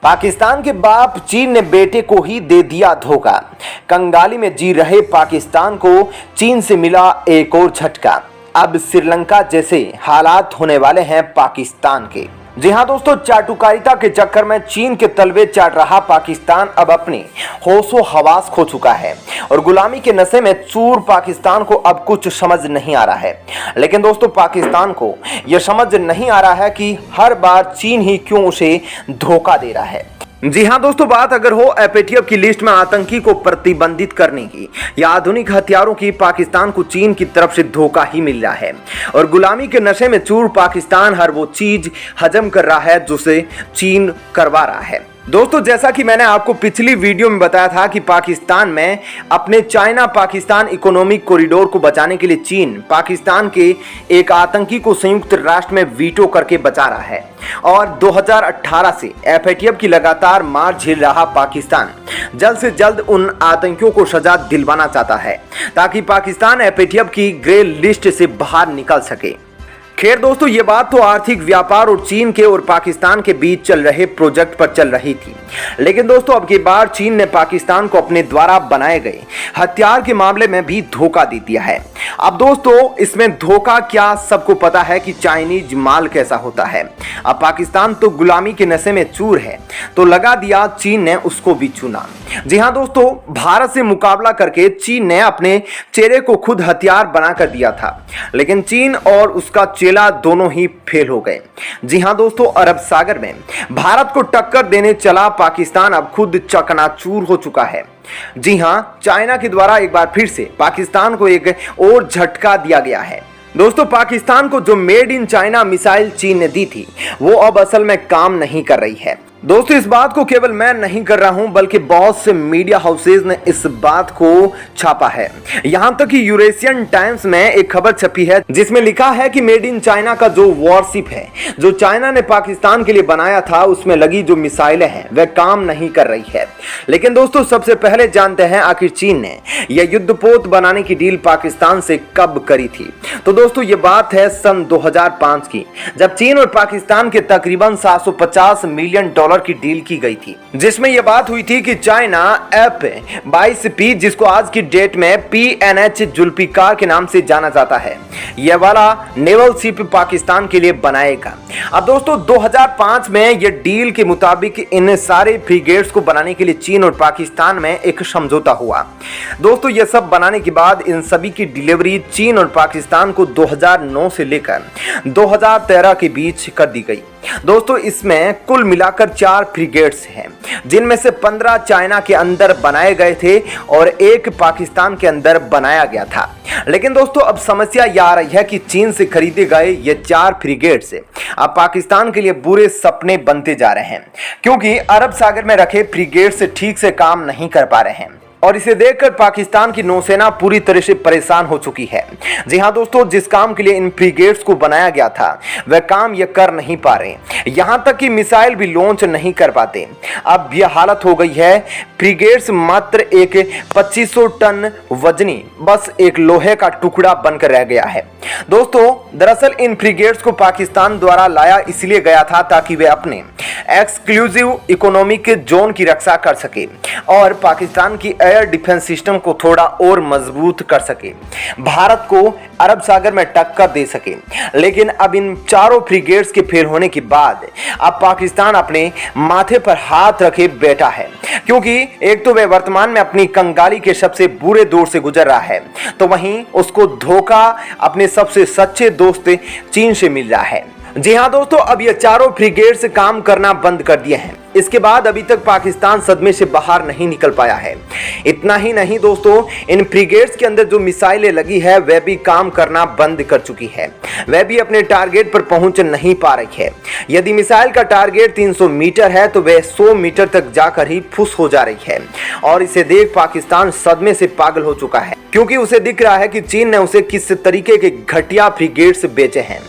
पाकिस्तान के बाप चीन ने बेटे को ही दे दिया धोखा। कंगाली में जी रहे पाकिस्तान को चीन से मिला एक और झटका। अब श्रीलंका जैसे हालात होने वाले हैं पाकिस्तान के। जी हां दोस्तों, चाटुकारिता के चक्कर में चीन के तलवे चाट रहा पाकिस्तान अब अपने होशो हवास खो चुका है और गुलामी के नशे में चूर पाकिस्तान को अब कुछ समझ नहीं आ रहा है। लेकिन दोस्तों, पाकिस्तान को यह समझ नहीं आ रहा है कि हर बार चीन ही क्यों उसे धोखा दे रहा है। जी हां दोस्तों, बात अगर हो एफएटीएफ की लिस्ट में आतंकी को प्रतिबंधित करने की या आधुनिक हथियारों की, पाकिस्तान को चीन की तरफ से धोखा ही मिल रहा है और गुलामी के नशे में चूर पाकिस्तान हर वो चीज हजम कर रहा है जिसे चीन करवा रहा है। दोस्तों, जैसा कि मैंने आपको पिछली वीडियो में बताया था कि पाकिस्तान में अपने चाइना पाकिस्तान इकोनॉमिक कॉरिडोर को बचाने के लिए चीन पाकिस्तान के एक आतंकी को संयुक्त राष्ट्र में वीटो करके बचा रहा है और 2018 से एफएटीएफ की लगातार मार झेल रहा पाकिस्तान जल्द से जल्द उन आतंकियों को सजा दिलवाना चाहता है ताकि पाकिस्तान एफएटीएफ की ग्रे लिस्ट से बाहर निकल सके। खैर दोस्तों, ये बात तो आर्थिक व्यापार और चीन के और पाकिस्तान के बीच चल रहे प्रोजेक्ट पर चल रही थी, लेकिन दोस्तों अब की बार चीन ने पाकिस्तान को अपने द्वारा बनाए गए हथियार के मामले में भी धोखा दे दिया है। अब दोस्तों, इसमें धोखा क्या, सबको पता है कि चाइनीज माल कैसा होता है। अब पाकिस्तान तो गुलामी के नशे में चूर है, तो लगा दिया चीन ने उसको भी चुना। जी हाँ दोस्तों, भारत से मुकाबला करके चीन ने अपने चेहरे को खुद हथियार बना कर दिया था, लेकिन चीन और उसका चेला दोनों ही फेल हो गए। जी हाँ दोस्तों, अरब सागर में भारत को टक्कर देने चला पाकिस्तान अब खुद चकनाचूर हो चुका है। जी हाँ, चाइना के द्वारा एक बार फिर से पाकिस्तान को एक और झटका दिया गया है। दोस्तों, पाकिस्तान को जो मेड इन चाइना मिसाइल चीन ने दी थी वो अब असल में काम नहीं कर रही है। दोस्तों, इस बात को केवल मैं नहीं कर रहा हूं बल्कि बहुत से मीडिया हाउसेज ने इस बात को छापा है। यहां तक कि यूरेशियन टाइम्स में एक खबर छपी है जिसमें लिखा है कि मेड इन चाइना का जो वॉरशिप है जो चाइना ने पाकिस्तान के लिए बनाया था उसमें लगी जो मिसाइलें हैं वह काम नहीं कर रही है। लेकिन दोस्तों, सबसे पहले जानते हैं आखिर चीन ने यह युद्धपोत बनाने की डील पाकिस्तान से कब करी थी। तो दोस्तों, ये बात है सन 2005 की, जब चीन और पाकिस्तान के तकरीबन 750 मिलियन डॉलर की डील की गई थी, जिसमें यह बात हुई थी कि चाइना F-22P, जिसको आज की डेट में PNH जुल्फिकार के नाम से जाना जाता है, यह वाला नेवल शिप पाकिस्तान के लिए बनाएगा। अब दोस्तों, 2005 में यह डील के मुताबिक इन सारे फ्रिगेट्स को बनाने के लिए चीन और पाकिस्तान में एक समझौता हुआ। दोस्तों, यह सब बनाने के बाद इन सभी की डिलीवरी चीन और पाकिस्तान को 2009 से लेकर 2013 के बीच कर दी गई। दोस्तों, इसमें कुल मिलाकर 4 फ्रिगेट्स हैं, जिनमें से 15 चाइना के अंदर बनाए गए थे और एक पाकिस्तान के अंदर बनाया गया था। लेकिन दोस्तों, अब समस्या यह आ रही है कि चीन से खरीदे गए ये 4 फ्रिगेट्स अब पाकिस्तान के लिए बुरे सपने बनते जा रहे हैं, क्योंकि अरब सागर में रखे फ्रिगेट्स ठीक से काम नहीं कर पा रहे हैं और इसे देखकर पाकिस्तान की नौसेना पूरी तरह से परेशान हो चुकी है। जी हाँ दोस्तों, जिस काम के लिए इन फ्रिगेट्स को बनाया गया था वह काम ये कर नहीं पा रहे, यहाँ तक कि मिसाइल भी लॉन्च नहीं कर पाते। अब यह हालत हो गई है, फ्रिगेट्स मात्र एक 2500 टन वजनी बस एक लोहे का टुकड़ा बनकर रह गया है। दोस्तों, दरअसल इन फ्रिगेट्स को पाकिस्तान द्वारा लाया इसलिए गया था ताकि वे अपने एक्सक्लूसिव इकोनॉमिक जोन की रक्षा कर सके और पाकिस्तान की एयर डिफेंस सिस्टम को थोड़ा और मजबूत कर सके, भारत को अरब सागर में टक्कर दे सके। लेकिन अब इन चारों फ्रिगेट्स के फेल होने के बाद अब पाकिस्तान अपने माथे पर हाथ रखे बैठा है, क्योंकि एक तो वह वर्तमान में अपनी कंगाली के सबसे बुरे दौर से गुजर रहा है, तो वहीं उसको धोखा अपने सबसे सच्चे दोस्त चीन से मिल रहा है। जी हाँ दोस्तों, अब ये चारों फ्रिगेट्स काम करना बंद कर दिए हैं। इसके बाद अभी तक पाकिस्तान सदमे से बाहर नहीं निकल पाया है। इतना ही नहीं दोस्तों, इन फ्रिगेट्स के अंदर जो मिसाइलें लगी है वह भी काम करना बंद कर चुकी है, वह भी अपने टारगेट पर पहुंच नहीं पा रही है। यदि मिसाइल का टारगेट 300 मीटर है तो वह 100 मीटर तक जाकर ही फुस हो जा रही है और इसे देख पाकिस्तान सदमे से पागल हो चुका है, क्योंकि उसे दिख रहा है कि चीन ने उसे किस तरीके के घटिया फ्रिगेट्स बेचे हैं।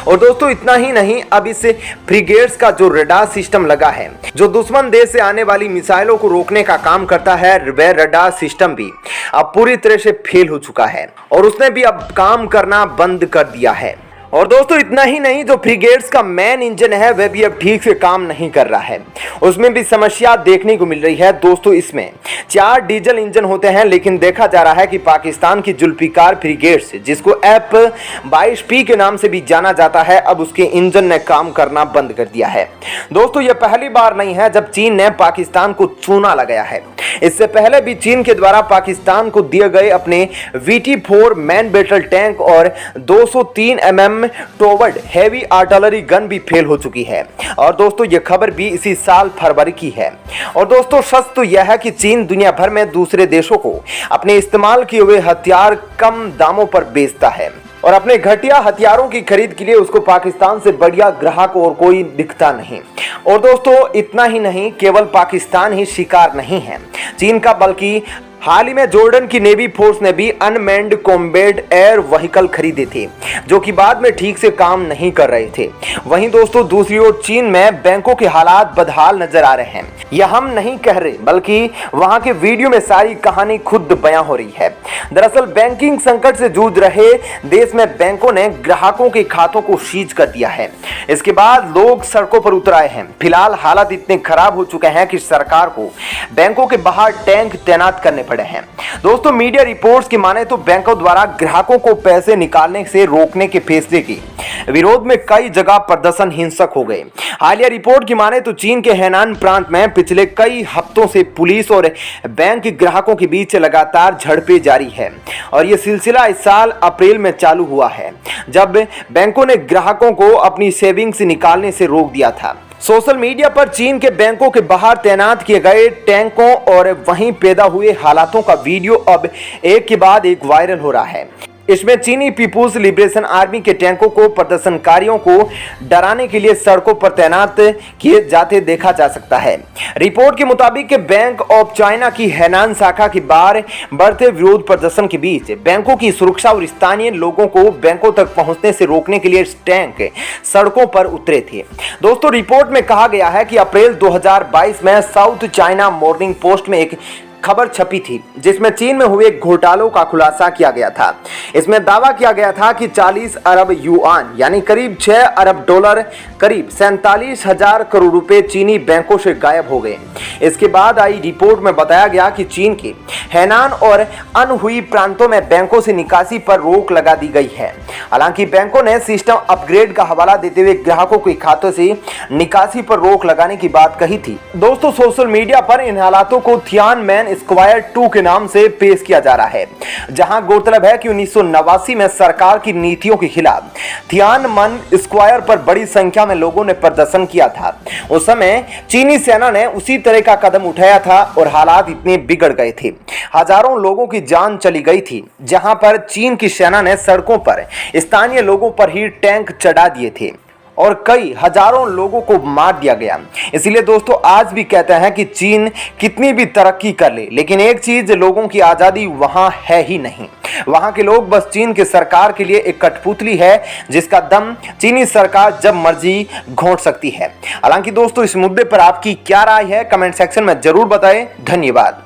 और दोस्तों, इतना ही नहीं, अब इस फ्रिगेट्स का जो रडार सिस्टम लगा है जो दुश्मन देश से आने वाली मिसाइलों को रोकने का काम करता है, वह रडार सिस्टम भी अब पूरी तरह से फेल हो चुका है और उसने भी अब काम करना बंद कर दिया है। और दोस्तों इतना ही नहीं, जो फ्रिगेट्स का मेन इंजन है वह भी अब ठीक से काम नहीं कर रहा है, उसमें भी समस्या देखने को मिल रही है। दोस्तों इसमें 4 डीजल इंजन होते हैं, लेकिन देखा जा रहा है कि पाकिस्तान की जुल्फिकार फ्रिगेट्स, जिसको F-22P के नाम से भी जाना जाता है, अब उसके इंजन ने काम करना बंद कर दिया है। दोस्तों यह पहली बार नहीं है जब चीन ने पाकिस्तान को चूना लगाया है। इससे पहले भी चीन के द्वारा पाकिस्तान को दिए गए अपने VT-4 मैन बैटल टैंक और 203 mm toward heavy artillery gun भी फेल हो चुकी है। और दोस्तों यह खबर भी इसी साल फरवरी की है। और दोस्तों सच तो यह है कि चीन दुनिया भर में दूसरे देशों को अपने इस्तेमाल किए हुए हथियार कम दामों पर बेचता है, और अपने घटिया हथियारों की खरीद के लिए उसको पाकिस्तान से बढ़िया ग्राहक और कोई दिखता नहीं। और दोस्तों इतना ही नहीं, केवल पाकिस्तान ही शिकार नहीं है चीन का, बल्कि हाल ही में जॉर्डन की नेवी फोर्स ने भी अनमैन्ड कॉम्बैट एयर व्हीकल खरीदे थे, जो कि बाद में ठीक से काम नहीं कर रहे थे। वहीं दोस्तों दूसरी ओर चीन में बैंकों के हालात बदहाल नजर आ रहे हैं। यह हम नहीं कह रहे, बल्कि वहां के वीडियो में सारी कहानी खुद बयां हो रही है। दरअसल बैंकिंग संकट से जूझ रहे देश में बैंकों ने ग्राहकों के खातों को सीज कर दिया है। इसके बाद लोग सड़कों पर उतर आए हैं। फिलहाल हालात इतने खराब हो चुके हैं कि सरकार को बैंकों के बाहर टैंक तैनात करने पड़े हैं। दोस्तों मीडिया रिपोर्ट्स की माने तो बैंकों द्वारा ग्राहकों को पैसे निकालने से रोकने के फैसले के विरोध में कई जगह प्रदर्शन हिंसक हो गए। हालिया रिपोर्ट की माने तो चीन के हैनान प्रांत में पिछले कई हफ्तों से पुलिस और बैंक ग्राहकों के बीच लगातार झड़पें जारी है, और यह सिलसिला इस साल अप्रैल में चालू हुआ है, जब बैंकों ने ग्राहकों को अपनी सेविंग्स निकालने से रोक दिया था। सोशल मीडिया पर चीन के बैंकों के बाहर तैनात किए गए टैंकों और वहीं पैदा हुए हालातों का वीडियो अब एक के बाद एक वायरल हो रहा है। इसमें चीनी पीपुल्स लिबरेशन आर्मी के टैंकों को प्रदर्शनकारियों को डराने के लिए सड़कों पर तैनात किए जाते देखा जा सकता है। रिपोर्ट के मुताबिक बैंक ऑफ चाइना की हैनान शाखा के बाहर बढ़ते विरोध प्रदर्शन के बीच बैंकों की सुरक्षा और स्थानीय लोगों को बैंकों तक पहुंचने से रोकने के लिए टैंक सड़कों पर उतरे थे। दोस्तों रिपोर्ट में कहा गया है कि अप्रैल 2022 में साउथ चाइना मॉर्निंग पोस्ट में एक खबर छपी थी, जिसमें चीन में हुए घोटालों का खुलासा किया गया था। इसमें दावा किया गया था कि 40 अरब युआन यानी करीब 6 अरब डॉलर करीब 47,000 करोड़ रुपए चीनी बैंकों से गायब हो गए। इसके बाद आई रिपोर्ट में बताया गया कि चीन के हैनान और अनहुई प्रांतों में बैंकों से निकासी पर रोक लगा दी गई है। हालांकि बैंकों ने सिस्टम अपग्रेड का हवाला देते हुए ग्राहकों के खातों से निकासी पर रोक लगाने की बात कही थी। दोस्तों सोशल मीडिया पर इन हालातों को थियानमेन स्क्वायर 2 के नाम से पेश किया जा रहा है, जहां गौरतलब है कि 1989 में सरकार की नीतियों के खिलाफ थियानमन स्क्वायर पर बड़ी संख्या में लोगों ने प्रदर्शन किया था। उस समय चीनी सेना ने उसी तरह का कदम उठाया था और हालात इतने बिगड़ गए थे, हजारों लोगों की जान चली गई थी, जहां पर चीन की सेना ने सड़कों पर स्थानीय लोगों पर ही टैंक चढ़ा दिए थे और कई हजारों लोगों को मार दिया गया। इसलिए दोस्तों आज भी कहते हैं कि चीन कितनी भी तरक्की कर ले, लेकिन एक चीज, लोगों की आज़ादी वहां है ही नहीं। वहां के लोग बस चीन के सरकार के लिए एक कठपुतली है, जिसका दम चीनी सरकार जब मर्जी घोंट सकती है। हालांकि दोस्तों इस मुद्दे पर आपकी क्या राय है, कमेंट सेक्शन में जरूर बताएं। धन्यवाद।